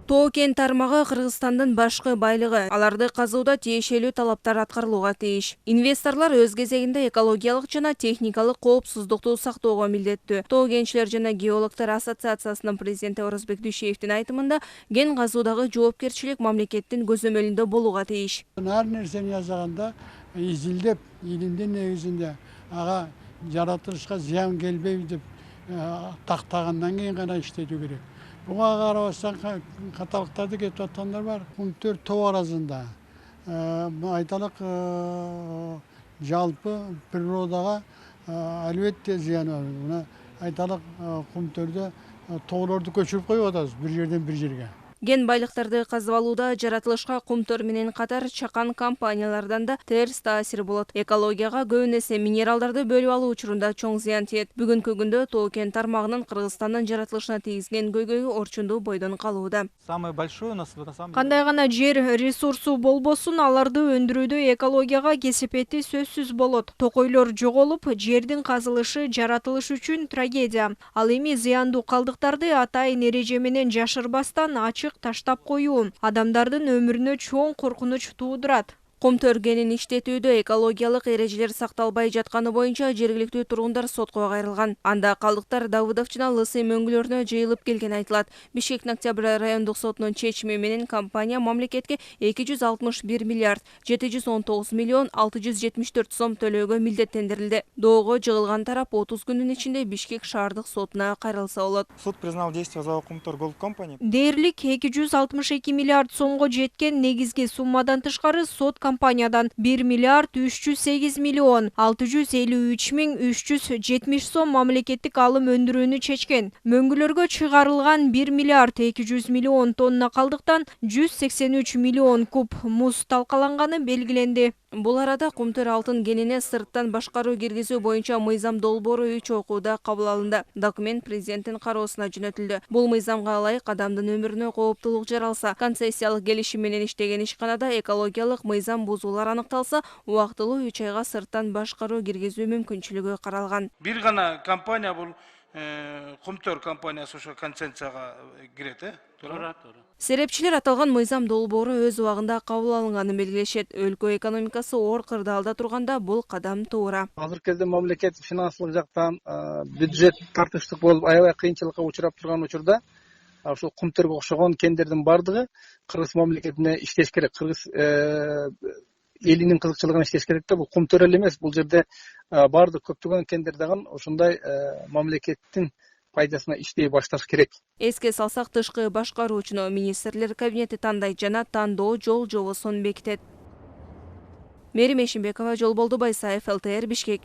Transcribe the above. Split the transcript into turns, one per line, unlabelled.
Тоо-кен тармагы Кыргызстандын башкы байлыгы. Аларды казууда тиешелүү талаптар аткарылууга тийиш. Инвесторлор өз кезегинде экологиялык жана техникалык коопсуздукту сактоого милдеттүү. Тоо-кенчилер жана геологтор ассоциациясынын президенти Орозбек Дүйшеевдин айтымында кен казуудагы жоопкерчилик мамлекеттин көзөмөлүндө болууга тийиш.
Ар нерсени жасаганда изилдеп, илимдин негизинде ага жаратылышка зыян келбейби деп тактагандан кийин гана иштетүү керек. Буга карабастан каталыктарды кетип аткандар бар. Кумтөр тоо арасында айталык жалпы природага албетте зыяны бар. Мына айталык кумтөрдө тоолорду көчүрүп коюп атабыз бир жерден бир жерге.
Кен байлыктарды казып алууда жаратылышка кумтөр менен катар чакан компаниялардан да терс таасир болот. Экологияга көбүн эсе минералдарды бөлүп алуу учурунда чоң зыян тиет. Бүгүнкү күндө тоо-кен тармагынын Кыргызстандын жаратылышына тийгизген көйгөйү орчундуу бойдон калууда.
Самый большой у нас на самом деле.
Кандай гана жер ресурсу болбосун, аларды өндүрүүдө экологияга кесепети сөзсүз болот. Токойлор жоголуп, жердин казылышы жаратылыш үчүн трагедия. Ал эми зыяндуу калдыктарды атайын эреже менен жашырбастан ачык таштап коюу адамдардын өмүрүнө чоң коркунуч туудурат.
Кумтөр кенин иштетүүдө экологиялык эрежелер сакталбай жатканы боюнча жергиликтүү тургундар сотко кайрылган. Анда калдыктар Давыдов жана Лысый мөңгүлөрүнө жыйылып келгени айтылат. Бишкектин Октябрь райондук сотунун чечими менен компания мамлекетке 261 миллиард 719 миллион 674 сом төлөөгө милдеттендирилди. Доого жыгылган тарап 30 күнүн ичинде Бишкек шаардык сотуна кайрылса болот.
Суд признал действия ЗАО Кумтор Голд Компани.
Дээрлик 262 миллиард сомго жеткен негизги суммадан тышкары сот компаниядан 1 миллиард 308 миллион 653 миң 370 сом мамлекеттик алым өндүрүүнү чечкен. Мөңгүлөргө чыгарылган 1 миллиард 200 миллион тонна калдыктан 183 миллион куб муз талкаланганы белгиленди.
Бул арада Кумтөр алтын кенине сырттан башкаруу киргизүү боюнча мыйзам долбоору 3 окууда кабыл алынды. Документ президенттин кароосуна жөнөтүлдү. Бул мыйзамга ылайык адамдын өмүрүнө кооптулук жаралса, концессиялык келишим менен иштеген ишканада экологиялык мыйзам бузуулар аныкталса, убактылуу 3 айга сырттан башкаруу киргизүү мүмкүнчүлүгү каралган.
Бир гана компания бул Кумтөр компаниясы ошо концессияга кирет, туура?
Серепчилер аталган мыйзам долбоору өз убагында кабыл алынганын белгилешет. Өлкө экономикасы оор кырдаалда турганда бул кадам туура.
Азыркы кезде мамлекет финансылык жактан бюджет тартыштык болуп аябай кыйынчылыкка учурап турган учурда ошол Кумтөргө окшогон кендердин бардыгы Кыргыз мамлекетине иштеш керек. Кыргыз элинин кызыкчылыгына иштеш керек да. Бул Кумтөр эле эмес, бул жерде бардык көптөгөн кендер дагы ошондой мамлекеттин пайдасына иштей башташ керек.
Эске салсак, тышкы башкаруучуну министрлер кабинети тандайт жана тандоо жол жобосун бекитет. Мерим Эшимбекова, Жолболду Байсаев, ЛТР, Бишкек.